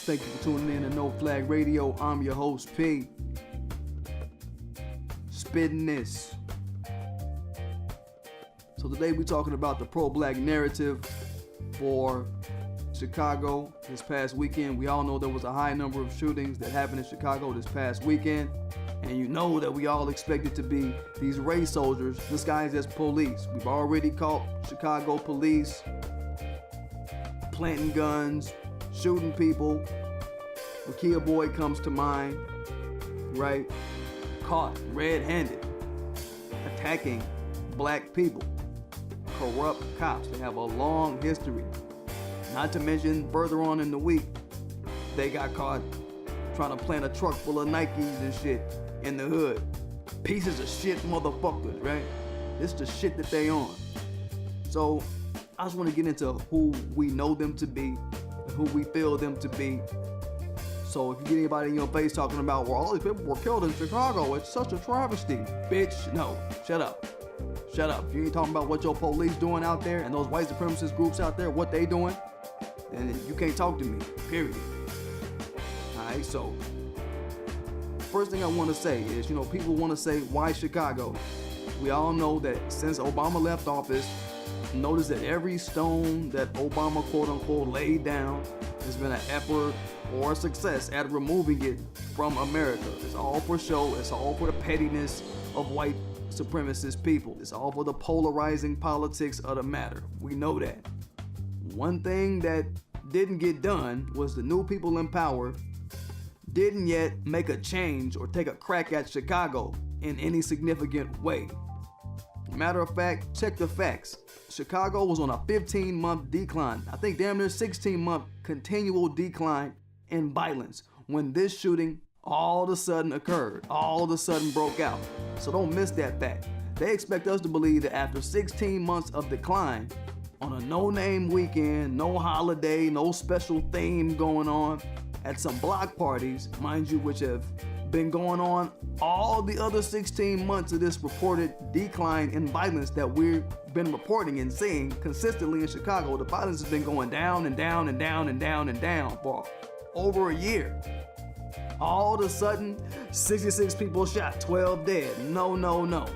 Thank you for tuning in to No Flag Radio. I'm your host, P. Spitting this. So today we're talking about the pro-black narrative for Chicago this past weekend. We all know there was a high number of shootings that happened in Chicago this past weekend. And you know that we all expected to be these race soldiers disguised as police. We've already caught Chicago police planting guns, shooting people. Wakia Boy comes to mind, right? Caught red-handed, attacking black people. Corrupt cops. They have a long history. Not to mention, further on in the week, they got caught trying to plant a truck full of Nikes and shit in the hood. Pieces of shit motherfuckers, right? This the shit that they on. So I just want to get into who we know them to be and who we feel them to be. So if you get anybody in your face talking about, well, all these people were killed in Chicago, it's such a travesty. Bitch, no, shut up. Shut up. If you ain't talking about what your police doing out there and those white supremacist groups out there, what they doing, then you can't talk to me, period. Alright, so first thing I want to say is, people want to say, why Chicago? We all know that since Obama left office, notice that every stone that Obama quote unquote laid down has been an effort or a success at removing it from America. It's all for show. It's all for the pettiness of white supremacist people. It's all for the polarizing politics of the matter. We know that. One thing that didn't get done was the new people in power didn't yet make a change or take a crack at Chicago in any significant way. Matter of fact, check the facts. Chicago was on a 15-month decline. I think damn near 16-month continual decline in violence when this shooting all of a sudden occurred, all of a sudden broke out. So don't miss that fact. They expect us to believe that after 16 months of decline, on a no-name weekend, no holiday, no special theme going on, at some block parties, mind you, which have been going on all the other 16 months of this reported decline in violence that we've been reporting and seeing consistently in Chicago. The violence has been going down and down and down and down and down for over a year. All of a sudden, 66 people shot, 12 dead. No.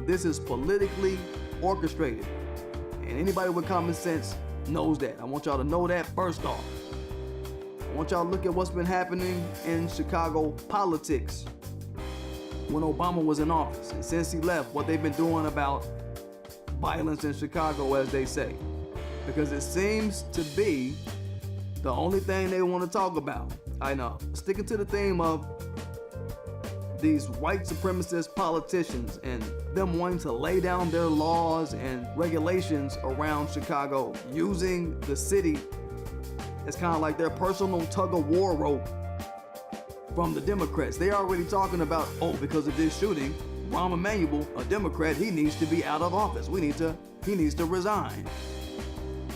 This is politically orchestrated. And anybody with common sense knows that. I want y'all to know that first off. I want y'all to look at what's been happening in Chicago politics when Obama was in office. And since he left, what they've been doing about violence in Chicago, as they say. Because it seems to be the only thing they want to talk about. I know. Sticking to the theme of these white supremacist politicians and them wanting to lay down their laws and regulations around Chicago, using the city as kind of like their personal tug-of-war rope from the Democrats. They're already talking about, because of this shooting, Rahm Emanuel, a Democrat, he needs to be out of office. He needs to resign.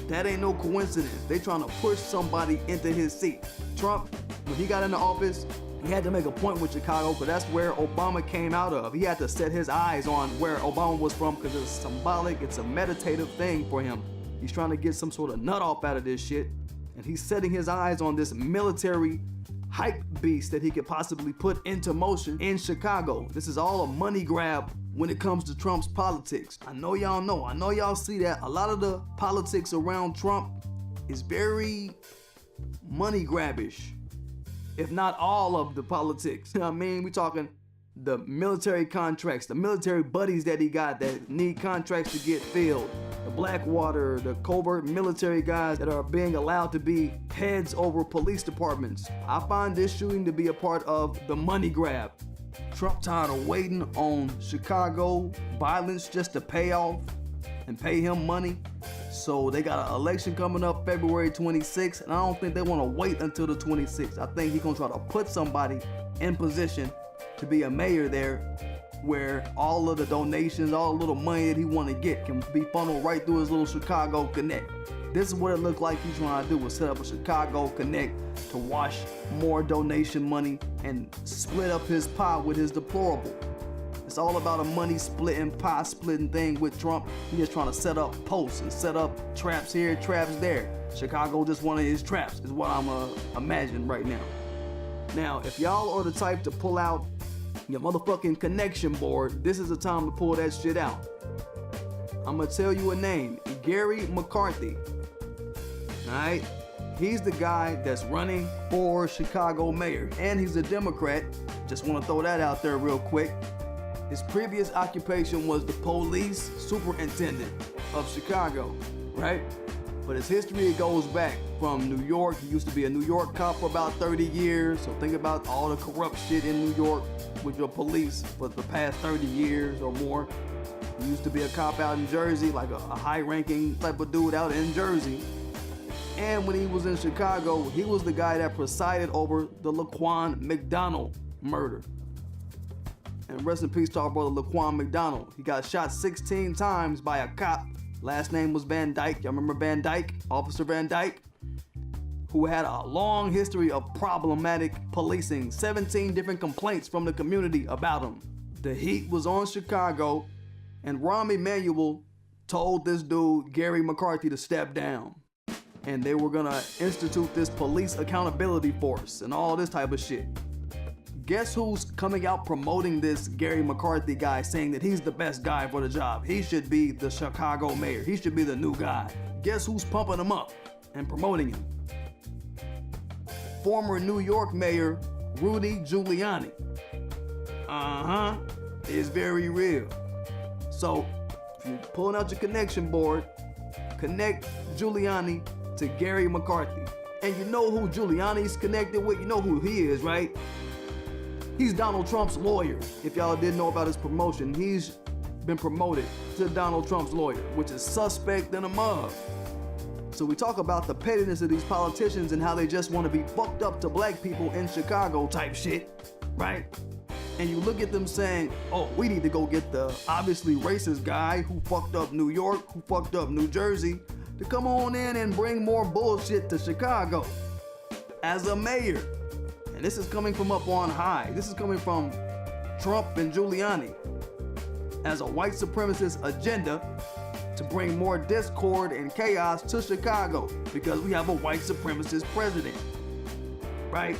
That ain't no coincidence. They trying to push somebody into his seat. Trump, when he got into office, he had to make a point with Chicago because that's where Obama came out of. He had to set his eyes on where Obama was from because it's symbolic, it's a meditative thing for him. He's trying to get some sort of nut off out of this shit. And he's setting his eyes on this military hype beast that he could possibly put into motion in Chicago. This is all a money grab when it comes to Trump's politics. I know y'all see that. A lot of the politics around Trump is very money grabbish. If not all of the politics. You know what I mean? We talking the military contracts, the military buddies that he got that need contracts to get filled. The Blackwater, the covert military guys that are being allowed to be heads over police departments. I find this shooting to be a part of the money grab. Trump tired of waiting on Chicago violence just to pay off and pay him money. So they got an election coming up February 26th, and I don't think they want to wait until the 26th. I think he's going to try to put somebody in position to be a mayor there where all of the donations, all the little money that he want to get can be funneled right through his little Chicago Connect. This is what it looked like he's trying to do, was set up a Chicago Connect to wash more donation money and split up his pie with his deplorable. It's all about a money splitting, pie splitting thing with Trump. He's just trying to set up posts and set up traps here, traps there. Chicago just one of his traps, is what I'm imagining right now. Now, if y'all are the type to pull out your motherfucking connection board, this is the time to pull that shit out. I'm gonna tell you a name, Gary McCarthy. Alright? He's the guy that's running for Chicago mayor, and he's a Democrat. Just want to throw that out there real quick. His previous occupation was the police superintendent of Chicago, right? But his history goes back from New York. He used to be a New York cop for about 30 years. So think about all the corrupt shit in New York with your police for the past 30 years or more. He used to be a cop out in Jersey, like a high-ranking type of dude out in Jersey. And when he was in Chicago, he was the guy that presided over the Laquan McDonald murder. And rest in peace to our brother Laquan McDonald. He got shot 16 times by a cop. Last name was Van Dyke. Y'all remember Van Dyke? Officer Van Dyke? Who had a long history of problematic policing. 17 different complaints from the community about him. The heat was on Chicago, and Rahm Emanuel told this dude, Gary McCarthy, to step down. And they were gonna institute this police accountability force and all this type of shit. Guess who's coming out promoting this Gary McCarthy guy, saying that he's the best guy for the job? He should be the Chicago mayor. He should be the new guy. Guess who's pumping him up and promoting him? Former New York Mayor Rudy Giuliani. It's very real. So if you're pulling out your connection board, connect Giuliani to Gary McCarthy. And you know who Giuliani's connected with? You know who he is, right? He's Donald Trump's lawyer. If y'all didn't know about his promotion, he's been promoted to Donald Trump's lawyer, which is suspect in a mug. So we talk about the pettiness of these politicians and how they just want to be fucked up to black people in Chicago type shit, right? And you look at them saying, oh, we need to go get the obviously racist guy who fucked up New York, who fucked up New Jersey, to come on in and bring more bullshit to Chicago as a mayor. And this is coming from up on high. This is coming from Trump and Giuliani as a white supremacist agenda to bring more discord and chaos to Chicago because we have a white supremacist president, right?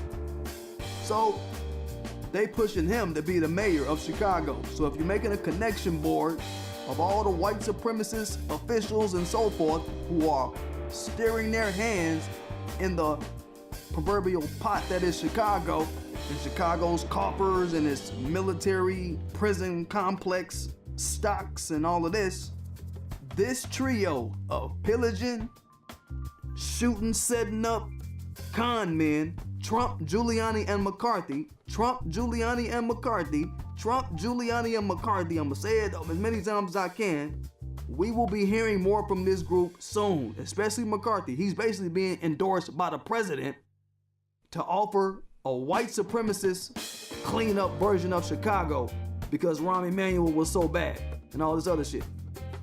So they pushing him to be the mayor of Chicago. So if you're making a connection board of all the white supremacist officials and so forth who are steering their hands in the proverbial pot that is Chicago, and Chicago's coffers and its military prison complex stocks and all of this trio of pillaging, shooting, setting up con men, Trump, Giuliani, and McCarthy, Trump, Giuliani, and McCarthy, Trump, Giuliani, and McCarthy, I'm gonna say it as many times as I can, we will be hearing more from this group soon, especially McCarthy. He's basically being endorsed by the president to offer a white supremacist clean-up version of Chicago because Rahm Emanuel was so bad and all this other shit.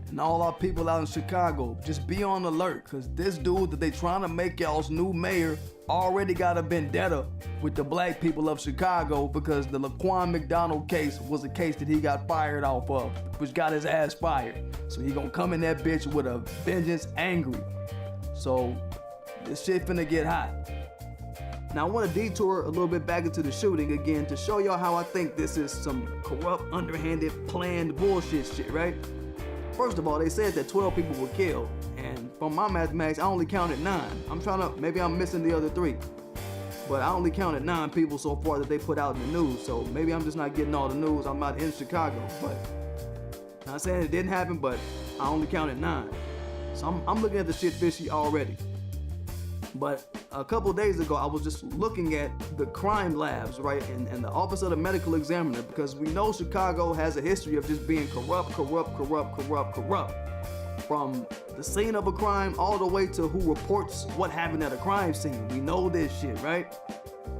And all our people out in Chicago, just be on alert, because this dude that they trying to make y'all's new mayor already got a vendetta with the black people of Chicago because the Laquan McDonald case was a case that he got fired off of, which got his ass fired. So he gonna come in that bitch with a vengeance angry. So this shit finna get hot. Now I want to detour a little bit back into the shooting again to show y'all how I think this is some corrupt, underhanded, planned bullshit shit, right? First of all, they said that 12 people were killed, and from my mathematics, I only counted 9. Maybe I'm missing the other 3. But I only counted 9 people so far that they put out in the news, so maybe I'm just not getting all the news. I'm not in Chicago, but not saying it didn't happen, but I only counted 9. So I'm looking at the shit fishy already. But a couple days ago, I was just looking at the crime labs, right, and the Office of the Medical Examiner, because we know Chicago has a history of just being corrupt. From the scene of a crime all the way to who reports what happened at a crime scene. We know this shit, right?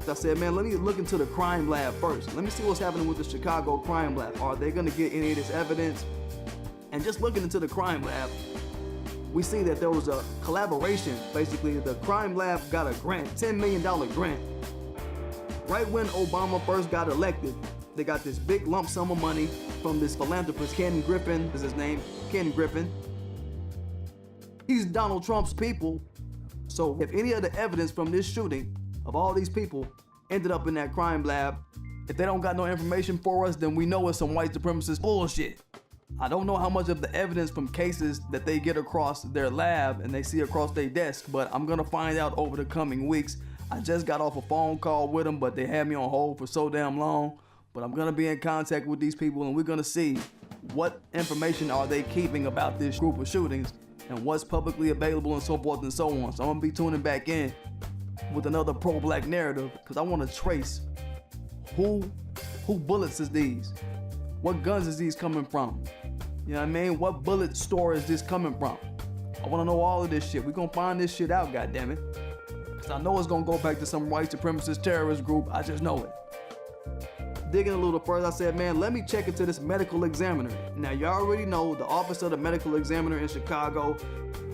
So I said, man, let me look into the crime lab first. Let me see what's happening with the Chicago crime lab. Are they gonna get any of this evidence? And just looking into the crime lab, we see that there was a collaboration. Basically, the crime lab got a grant, $10 million grant. Right when Obama first got elected, they got this big lump sum of money from this philanthropist, Ken Griffin is his name, Ken Griffin. He's Donald Trump's people, So if any of the evidence from this shooting of all these people ended up in that crime lab, if they don't got no information for us, then we know it's some white supremacist bullshit. I don't know how much of the evidence from cases that they get across their lab and they see across their desk, but I'm gonna find out over the coming weeks. I just got off a phone call with them, but they had me on hold for so damn long. But I'm gonna be in contact with these people and we're gonna see what information are they keeping about this group of shootings and what's publicly available and so forth and so on. So I'm gonna be tuning back in with another pro-black narrative because I wanna trace who bullets is these? What guns is these coming from? You know what I mean? What bullet store is this coming from? I wanna know all of this shit. We're gonna find this shit out, goddammit. Cause I know it's gonna go back to some white supremacist terrorist group. I just know it. Digging a little further, I said, man, let me check into this medical examiner. Now, you already know the office of the medical examiner in Chicago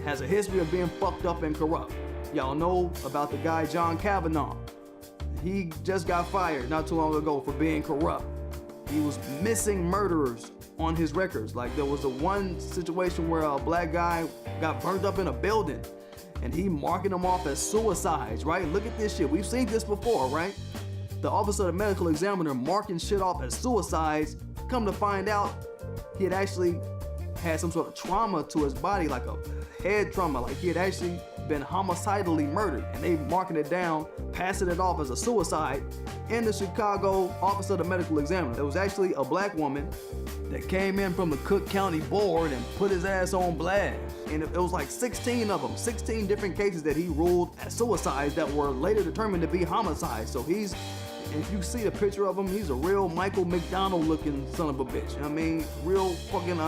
has a history of being fucked up and corrupt. Y'all know about the guy, John Kavanaugh. He just got fired not too long ago for being corrupt. He was missing murderers on his records. Like there was a one situation where a black guy got burnt up in a building and he marking them off as suicides, right? Look at this shit. We've seen this before, right? The office of the medical examiner marking shit off as suicides. Come to find out, he had actually had some sort of trauma to his body, like a head trauma, like he had actually been homicidally murdered, and they marking it down, passing it off as a suicide in the Chicago office of the medical examiner. There was actually a black woman that came in from the Cook County board and put his ass on blast. And it was like 16 of them, 16 different cases that he ruled as suicides that were later determined to be homicides. So he's, if you see the picture of him, he's a real Michael McDonald looking son of a bitch. You know what I mean? Real fucking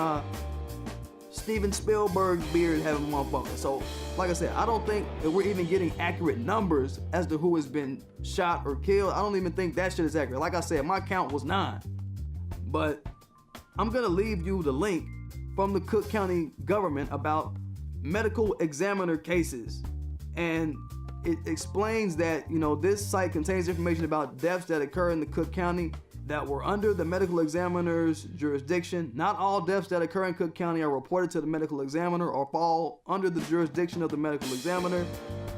Steven Spielberg beard having motherfucker. So, like I said, I don't think that we're even getting accurate numbers as to who has been shot or killed. I don't even think that shit is accurate. Like I said, my count was 9. But I'm gonna leave you the link from the Cook County government about medical examiner cases. And it explains that, you know, this site contains information about deaths that occur in the Cook County that were under the medical examiner's jurisdiction. Not all deaths that occur in Cook County are reported to the medical examiner or fall under the jurisdiction of the medical examiner.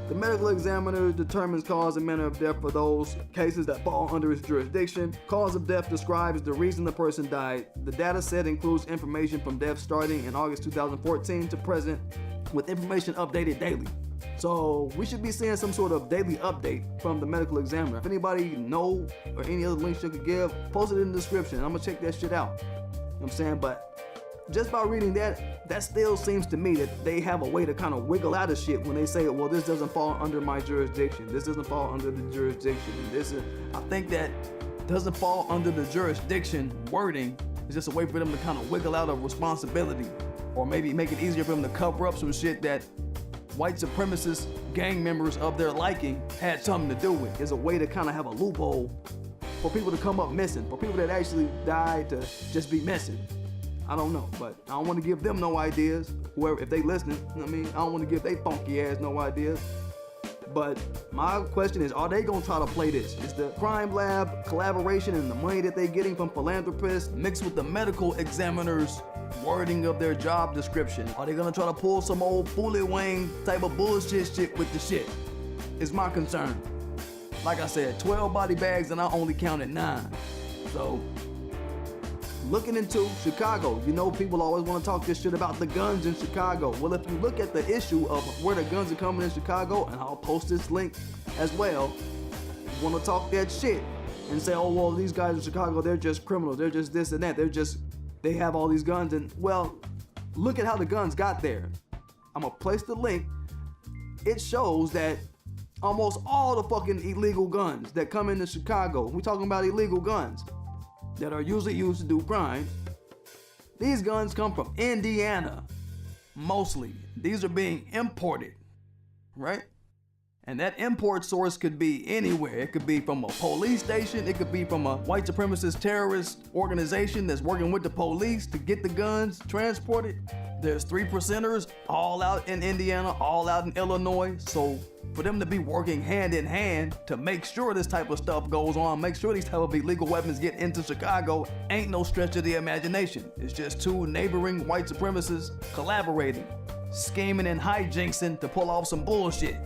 The medical examiner determines cause and manner of death for those cases that fall under his jurisdiction. Cause of death describes the reason the person died. The data set includes information from deaths starting in August 2014 to present, with information updated daily. So we should be seeing some sort of daily update from the medical examiner. If anybody know or any other links you could give, post it in the description. I'm gonna check that shit out. You know what I'm saying? But just by reading that still seems to me that they have a way to kind of wiggle out of shit when they say, well, this doesn't fall under my jurisdiction. This doesn't fall under the jurisdiction. And this is, I think that doesn't fall under the jurisdiction wording is just a way for them to kind of wiggle out of responsibility, or maybe make it easier for them to cover up some shit that white supremacist gang members of their liking had something to do with. It's a way to kind of have a loophole for people to come up missing, for people that actually died to just be missing. I don't know, but I don't want to give them no ideas. Whoever, if they listening, you know what I mean? I don't want to give they funky ass no ideas. But my question is, are they gonna try to play this? Is the crime lab collaboration and the money that they're getting from philanthropists mixed with the medical examiner's wording of their job description? Are they gonna try to pull some old Bully Wayne type of bullshit shit with the shit? Is my concern. Like I said, 12 body bags and I only counted 9. So, looking into Chicago, you know people always want to talk this shit about the guns in Chicago. Well, if you look at the issue of where the guns are coming in Chicago, and I'll post this link as well, you want to talk that shit and say, oh, well, these guys in Chicago, they're just criminals. They're just this and that. They have all these guns. And, well, look at how the guns got there. I'm going to place the link. It shows that almost all the fucking illegal guns that come into Chicago, we're talking about illegal guns that are usually used to do crimes, these guns come from Indiana, mostly. These are being imported, right? And that import source could be anywhere. It could be from a police station. It could be from a white supremacist terrorist organization that's working with the police to get the guns transported. There's 3%ers all out in Indiana, all out in Illinois. So for them to be working hand in hand to make sure this type of stuff goes on, make sure these type of illegal weapons get into Chicago, ain't no stretch of the imagination. It's just two neighboring white supremacists collaborating, scheming and hijinksing to pull off some bullshit.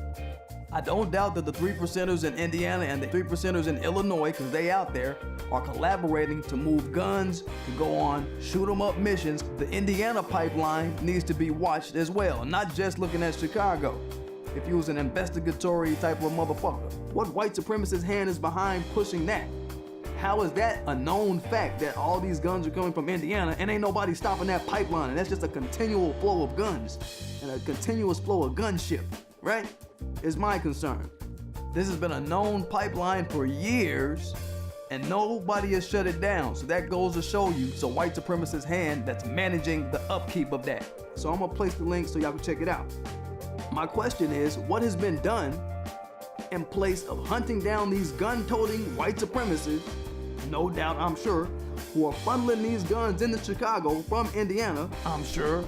I don't doubt that the 3%ers in Indiana and the 3%ers in Illinois, because they out there, are collaborating to move guns, to go on shoot 'em up missions. The Indiana pipeline needs to be watched as well, not just looking at Chicago. If you was an investigatory type of motherfucker, what white supremacist hand is behind pushing that? How is that a known fact that all these guns are coming from Indiana and ain't nobody stopping that pipeline? And that's just a continual flow of guns and a continuous flow of gunship, right? Is my concern. This has been a known pipeline for years and nobody has shut it down. So that goes to show you it's a white supremacist hand that's managing the upkeep of that. So I'm gonna place the link so y'all can check it out. My question is, what has been done in place of hunting down these gun-toting white supremacists, no doubt, I'm sure, who are funneling these guns into Chicago from Indiana, I'm sure,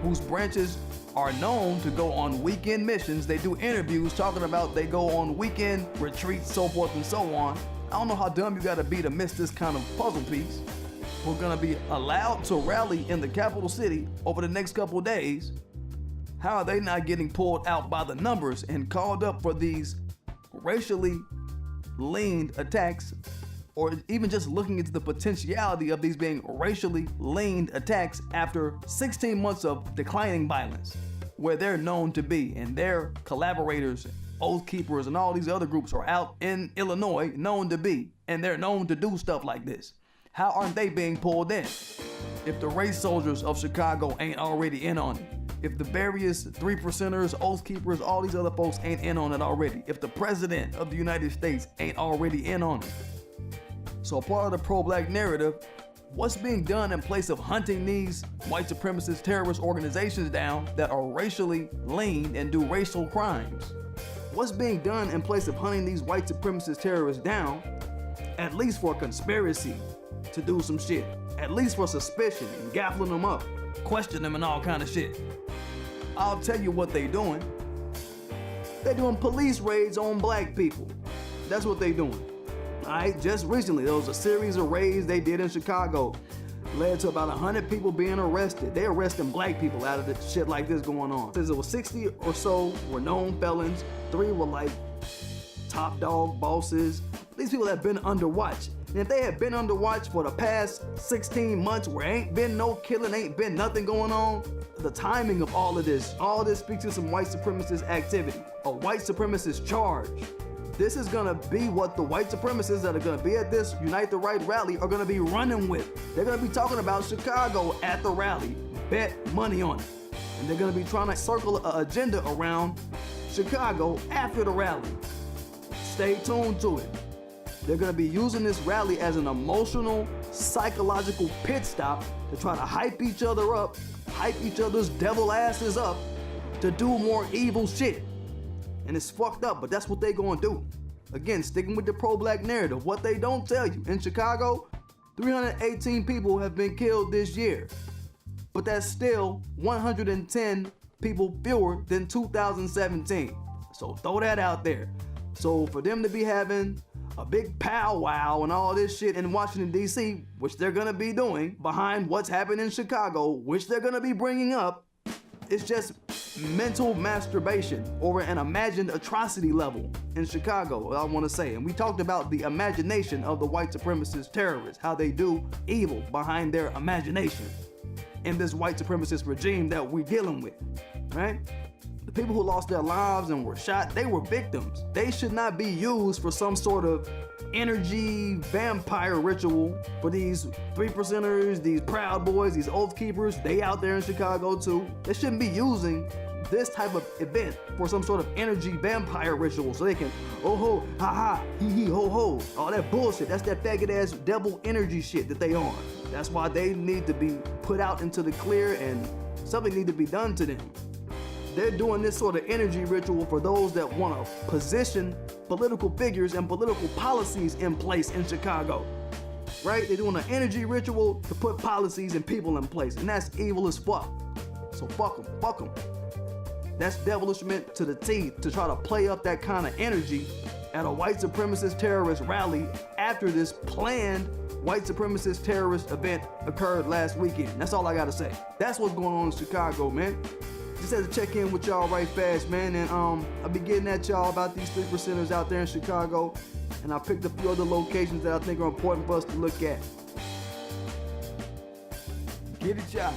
whose branches are known to go on weekend missions. They do interviews talking about they go on weekend retreats, so forth and so on. I don't know how dumb you gotta be to miss this kind of puzzle piece. We're gonna be allowed to rally in the capital city over the next couple of days. How are they not getting pulled out by the numbers and called up for these racially leaned attacks, or even just looking into the potentiality of these being racially leaned attacks after 16 months of declining violence, where they're known to be, and their collaborators, Oath Keepers, and all these other groups are out in Illinois known to be, and they're known to do stuff like this. How aren't they being pulled in? If the race soldiers of Chicago ain't already in on it, if the various 3%ers, Oath Keepers, all these other folks ain't in on it already, if the president of the United States ain't already in on it. So part of the pro-black narrative, what's being done in place of hunting these white supremacist terrorist organizations down that are racially leaned and do racial crimes? What's being done in place of hunting these white supremacist terrorists down, at least for conspiracy to do some shit, at least for suspicion and gaffling them up, question them and all kind of shit? I'll tell you what they doing. They're doing police raids on black people. That's what they doing. All right, just recently, there was a series of raids they did in Chicago. Led to about 100 people being arrested. They arresting black people out of the shit like this going on. Says it was 60 or so were known felons. 3 were like top dog bosses. These people have been under watch. And if they had been under watch for the past 16 months where ain't been no killing, ain't been nothing going on, the timing of all this speaks to some white supremacist activity, a white supremacist charge. This is gonna be what the white supremacists that are gonna be at this Unite the Right rally are gonna be running with. They're gonna be talking about Chicago at the rally. Bet money on it. And they're gonna be trying to circle an agenda around Chicago after the rally. Stay tuned to it. They're gonna be using this rally as an emotional, psychological pit stop to try to hype each other up, hype each other's devil asses up to do more evil shit. And it's fucked up, but that's what they gonna do. Again, sticking with the pro-black narrative, what they don't tell you, in Chicago, 318 people have been killed this year. But that's still 110 people fewer than 2017. So throw that out there. So for them to be having a big powwow and all this shit in Washington, D.C., which they're gonna be doing behind what's happened in Chicago, which they're gonna be bringing up, it's just mental masturbation over an imagined atrocity level in Chicago, I want to say. And we talked about the imagination of the white supremacist terrorists, how they do evil behind their imagination in this white supremacist regime that we're dealing with, right? The people who lost their lives and were shot, they were victims. They should not be used for some sort of energy vampire ritual for these 3%ers, these Proud Boys, these Oath Keepers. They out there in Chicago too. They shouldn't be using this type of event for some sort of energy vampire ritual so they can oh ho, ha ha, hee hee ho ho. All that bullshit. That's that faggot ass devil energy shit that they on. That's why they need to be put out into the clear and something need to be done to them. They're doing this sort of energy ritual for those that want to position political figures and political policies in place in Chicago, right? They're doing an energy ritual to put policies and people in place, and that's evil as fuck. So fuck them. That's devilishment to the teeth to try to play up that kind of energy at a white supremacist terrorist rally after this planned white supremacist terrorist event occurred last weekend. That's all I gotta say. That's what's going on in Chicago, man. just had to check in with y'all right fast, man. And I'll be getting at y'all about these 3%ers out there in Chicago. And I picked a few other locations that I think are important for us to look at. Get it, y'all.